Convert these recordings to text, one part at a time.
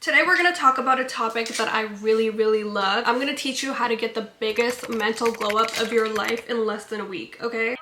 Today we're going to talk about a topic that I really love. I'm going to teach you how to get the biggest mental glow up of your life in less than a week, okay?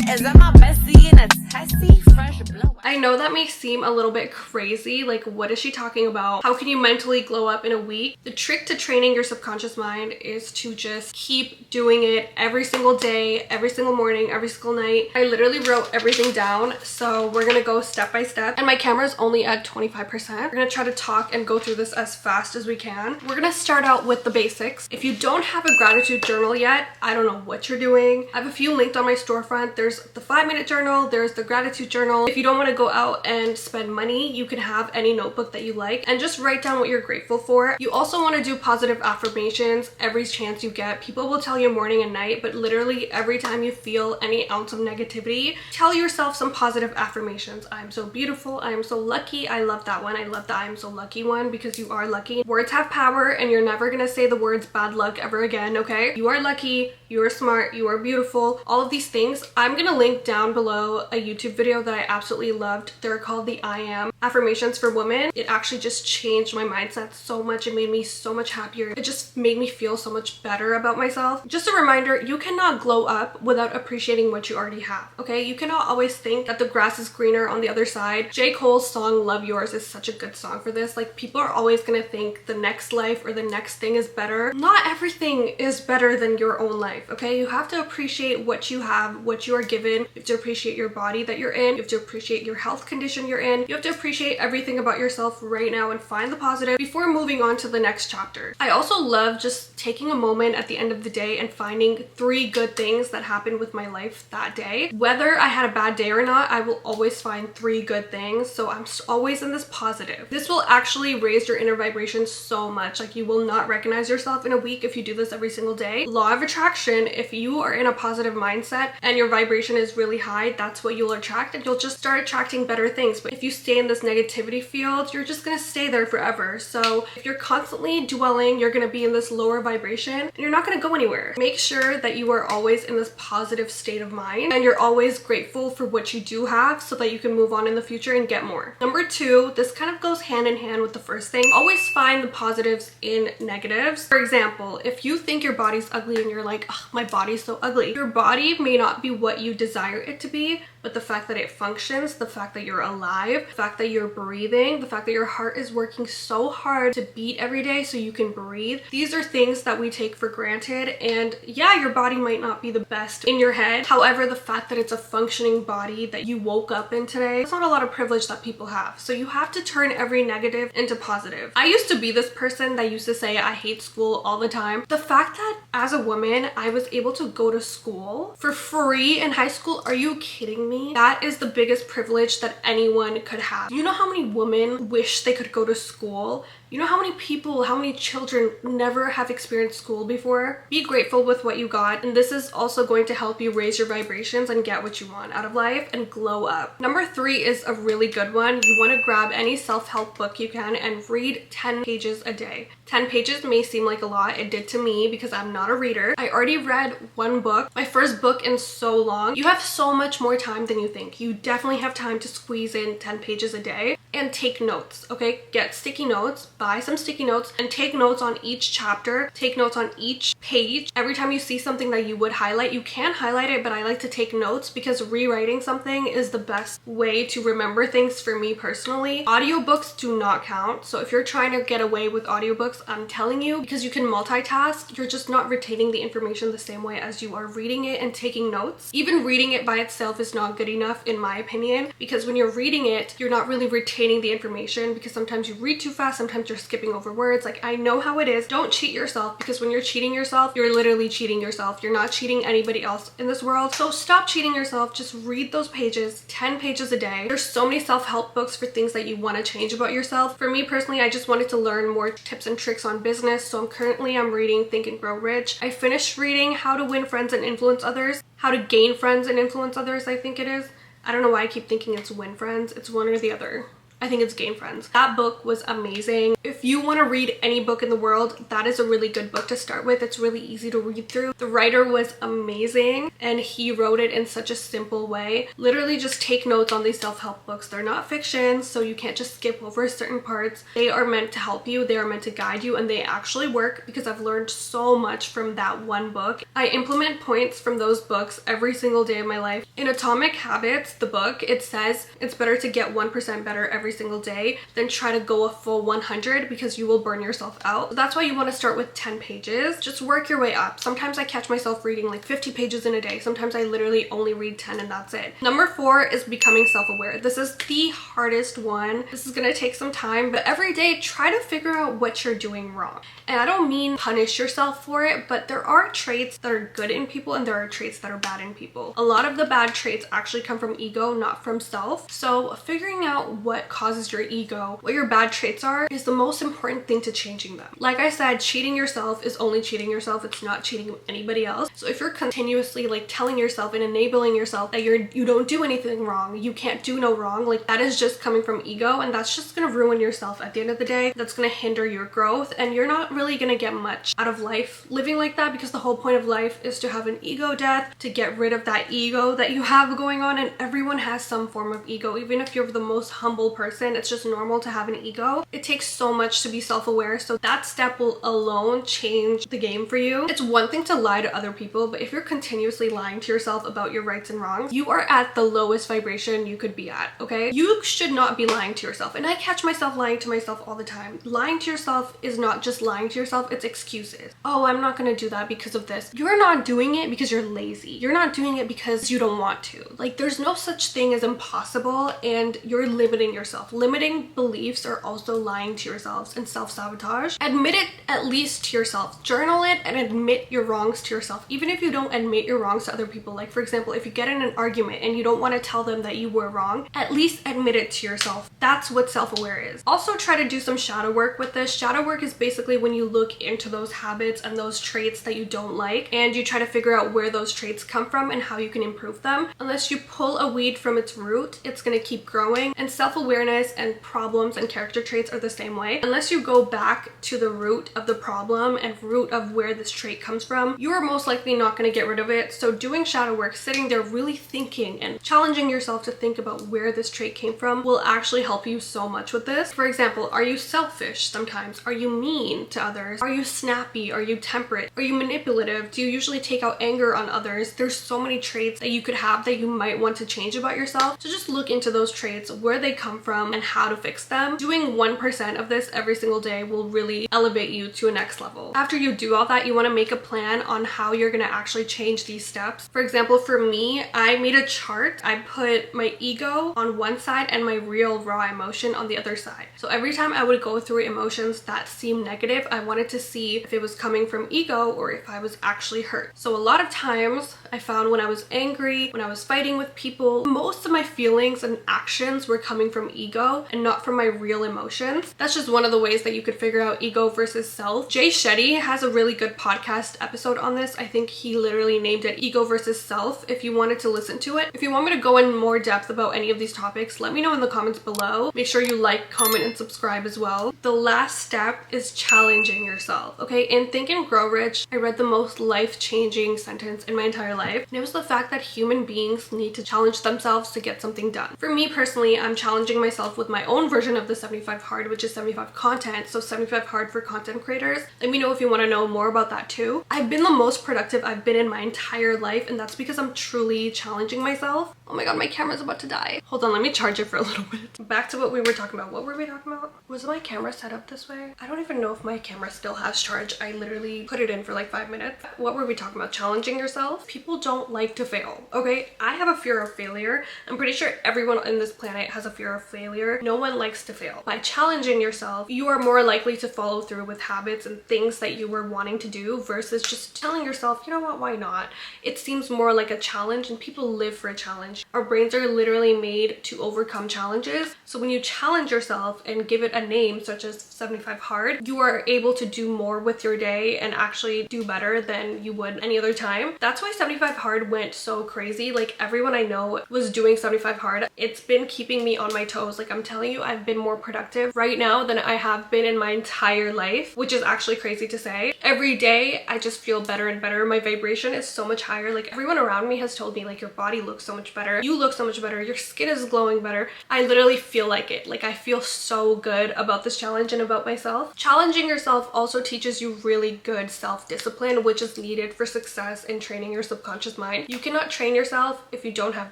Is that my bestie in a testy? Fresh blow. I know that may seem a little bit crazy, like what is she talking about? How can you mentally glow up in a week? The trick to training your subconscious mind is to just keep doing it every single day, every single morning, every single night. I literally wrote everything down, so we're gonna go step by step, and my camera's only at 25%. We're gonna try to talk and go through this as fast as we can. We're gonna start out with the basics. If you don't have a gratitude journal yet, I don't know what you're doing. I have a few linked on my storefront. There's the 5-minute journal, there's the gratitude journal. If you don't want to go out and spend money, you can have any notebook that you like and just write down what you're grateful for. You also want to do positive affirmations every chance you get. People will tell you morning and night, but literally every time you feel any ounce of negativity, tell yourself some positive affirmations. I'm so beautiful, I am so lucky. I love that one. I love the I'm so lucky one because you are lucky. Words have power and you're never gonna say the words bad luck ever again, okay? You are lucky, you are smart, you are beautiful, all of these things. I'm gonna link down below a YouTube video that I absolutely loved. They're called the I Am affirmations for women. It actually just changed my mindset so much. It made me so much happier. It just made me feel so much better about myself. Just a reminder, you cannot glow up without appreciating what you already have, okay? You cannot always think that the grass is greener on the other side. J. Cole's song Love Yours is such a good song for this. Like, people are always gonna think the next life or the next thing is better. Not everything is better than your own life, okay? You have to appreciate what you have, what you are given. You have to appreciate your body that you're in. You have to appreciate your health condition you're in. You have to appreciate everything about yourself right now and find the positive before moving on to the next chapter. I also love just taking a moment at the end of the day and finding 3 good things that happened with my life that day. Whether I had a bad day or not, I will always find 3 good things. So I'm always in this positive. This will actually raise your inner vibration so much. Like, you will not recognize yourself in a week if you do this every single day. Law of attraction, if you are in a positive mindset and your vibration is really high, that's what you'll attract, and you'll just start attracting better things. But if you stay in this negativity field, you're just gonna stay there forever. So if you're constantly dwelling, you're gonna be in this lower vibration and you're not gonna go anywhere. Make sure that you are always in this positive state of mind and you're always grateful for what you do have so that you can move on in the future and get more. Number 2, this kind of goes hand in hand with the first thing. Always find the positives in negatives. For example, if you think your body's ugly and you're like, oh, my body's so ugly, your body may not be what you desire it to be, but the fact that it functions, the fact that you're alive, the fact that you're breathing, the fact that your heart is working so hard to beat every day so you can breathe, these are things that we take for granted. And yeah, your body might not be the best in your head. However, the fact that it's a functioning body that you woke up in today, it's not a lot of privilege that people have. So you have to turn every negative into positive. I used to be this person that used to say I hate school all the time. The fact that as a woman, I was able to go to school for free in high school, are you kidding me? That is the biggest privilege that anyone could have. You know how many women wish they could go to school? You know how many people, how many children never have experienced school before? Be grateful with what you got, and this is also going to help you raise your vibrations and get what you want out of life and glow up. Number 3 is a really good one. You want to grab any self-help book you can and read 10 pages a day. 10 pages may seem like a lot. It did to me because I'm not a reader. I already read 1 book, my first book in so long. You have so much more time than you think. You definitely have time to squeeze in 10 pages a day and take notes, okay? Get sticky notes, buy some sticky notes and take notes on each chapter, take notes on each page. Every time you see something that you would highlight, you can highlight it, but I like to take notes because rewriting something is the best way to remember things for me personally. Audiobooks do not count. So if you're trying to get away with audiobooks, I'm telling you, because you can multitask, you're just not retaining the information the same way as you are reading it and taking notes. Even reading it by itself is not good enough in my opinion, because when you're reading it, you're not really retaining the information because sometimes you read too fast, sometimes you're skipping over words. Like, I know how it is. Don't cheat yourself, because when you're cheating yourself, you're literally cheating yourself. You're not cheating anybody else in this world. So stop cheating yourself. Just read those pages, 10 pages a day. There's so many self-help books for things that you want to change about yourself. For me personally, I just wanted to learn more tips and tricks on business. So I'm reading Think and Grow Rich. I finished reading How to Win Friends and Influence Others. How to Gain Friends and Influence Others, I think it is. I don't know why I keep thinking it's win friends. It's one or the other. I think it's Gain Friends. That book was amazing. If you want to read any book in the world, that is a really good book to start with. It's really easy to read through. The writer was amazing and he wrote it in such a simple way. Literally just take notes on these self-help books. They're not fiction, so you can't just skip over certain parts. They are meant to help you. They are meant to guide you, and they actually work because I've learned so much from that one book. I implement points from those books every single day of my life. In Atomic Habits, the book, it says it's better to get 1% better every single day than try to go a full 100 because you will burn yourself out. So that's why you want to start with 10 pages. Just work your way up. Sometimes I catch myself reading like 50 pages in a day. Sometimes I literally only read 10 and that's it. Number 4 is becoming self-aware. This is the hardest one. This is going to take some time, but every day try to figure out what you're doing wrong. And I don't mean punish yourself for it, but there are traits that are good in people and there are traits that are bad in people. A lot of the bad traits actually come from ego, not from self. So figuring out what causes your ego, what your bad traits are, is the most important thing to changing them. Like I said, cheating yourself is only cheating yourself. It's not cheating anybody else. So if you're continuously like telling yourself and enabling yourself that you don't do anything wrong, you can't do no wrong, like that is just coming from ego, and that's just gonna ruin yourself at the end of the day. That's gonna hinder your growth, and you're not really gonna get much out of life living like that, because the whole point of life is to have an ego death, to get rid of that ego that you have going on. And everyone has some form of ego. Even if you're the most humble person, it's just normal to have an ego. It takes so much to be self-aware, so that step will alone change the game for you. It's one thing to lie to other people, but if you're continuously lying to yourself about your rights and wrongs, you are at the lowest vibration you could be at, okay? You should not be lying to yourself. And I catch myself lying to myself all the time. Lying to yourself is not just lying to yourself, it's excuses. Oh, I'm not gonna do that because of this. You're not doing it because you're lazy. You're not doing it because you don't want to. Like, there's no such thing as impossible, and you're limiting yourself. Limiting beliefs are also lying to yourselves and self-sabotage. Admit it at least to yourself. Journal it and admit your wrongs to yourself. Even if you don't admit your wrongs to other people. Like, for example, if you get in an argument and you don't want to tell them that you were wrong, at least admit it to yourself. That's what self-aware is. Also, try to do some shadow work with this. Shadow work is basically when you look into those habits and those traits that you don't like, and you try to figure out where those traits come from and how you can improve them. Unless you pull a weed from its root, it's going to keep growing. And self-awareness and problems and character traits are the same way. Unless you go back to the root of the problem and root of where this trait comes from, you are most likely not going to get rid of it. So doing shadow work, sitting there really thinking and challenging yourself to think about where this trait came from, will actually help you so much with this. For example, are you selfish sometimes? Are you mean to others? Are you snappy? Are you temperate? Are you manipulative? Do you usually take out anger on others? There's so many traits that you could have that you might want to change about yourself. So just look into those traits, where they come from, and how to fix them. Doing 1% of this every single day will really elevate you to a next level. After you do all that, you want to make a plan on how you're going to actually change these steps. For example, for me, I made a chart. I put my ego on one side and my real raw emotion on the other side. So every time I would go through emotions that seemed negative, I wanted to see if it was coming from ego or if I was actually hurt. So a lot of times I found when I was angry, when I was fighting with people, most of my feelings and actions were coming from ego and not from my real emotions. That's just one of the ways that you could figure out ego versus self. Jay Shetty has a really good podcast episode on this. I think he literally named it Ego versus Self, if you wanted to listen to it. If you want me to go in more depth about any of these topics, let me know in the comments below. Make sure you like, comment, and subscribe as well. The last step is challenging yourself, okay? In Think and Grow Rich, I read the most life-changing sentence in my entire life, and it was the fact that human beings need to challenge themselves to get something done. For me personally, I'm challenging myself with my own version of the 75 hard, which is 75 content, so 75 hard for content creators. Let me know if you want to know more about that too. I've been the most productive I've been in my entire life, and that's because I'm truly challenging myself. Oh my god, my camera's about to die. Hold on, let me charge it for a little bit. Back to what we were talking about. What were we talking about? Was my camera set up this way? I don't even know if my camera still has charge. I literally put it in for like 5 minutes. What were we talking about? Challenging yourself? People don't like to fail, okay? I have a fear of failure. I'm pretty sure everyone on this planet has a fear of failure. No one likes to fail. By challenging yourself, you are more likely to follow through with habits and things that you were wanting to do versus just telling yourself, you know what, why not? It seems more like a challenge, and people live for a challenge. Our brains are literally made to overcome challenges. So when you challenge yourself and give it a name such as 75 hard, you are able to do more with your day and actually do better than you would any other time. That's why 75 hard went so crazy. Like, everyone I know was doing 75 hard. It's been keeping me on my toes shows. Like I'm telling you, I've been more productive right now than I have been in my entire life, which is actually crazy to say. Every day I just feel better and better. My vibration is so much higher. Like everyone around me has told me like your body looks so much better, you look so much better, your skin is glowing better. I literally feel like it. Like I feel so good about this challenge and about myself. Challenging yourself also teaches you really good self-discipline, which is needed for success in training your subconscious mind. You cannot train yourself if you don't have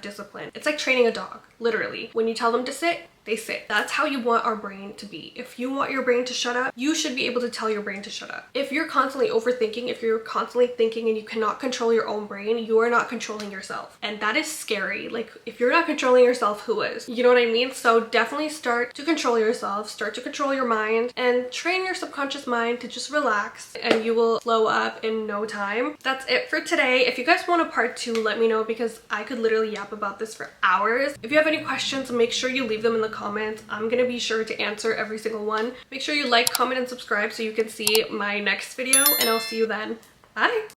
discipline. It's like training a dog, literally. When you tell them to sit, they sit. That's how you want our brain to be. If you want your brain to shut up, you should be able to tell your brain to shut up. If you're constantly overthinking, if you're constantly thinking and you cannot control your own brain, you are not controlling yourself. And that is scary. Like if you're not controlling yourself, who is? You know what I mean? So definitely start to control yourself, start to control your mind, and train your subconscious mind to just relax, and you will flow up in no time. That's it for today. If you guys want a part 2, let me know, because I could literally yap about this for hours. If you have any questions, make sure you leave them in the comments. I'm gonna be sure to answer every single one. Make sure you like, comment, and subscribe so you can see my next video, and I'll see you then. Bye!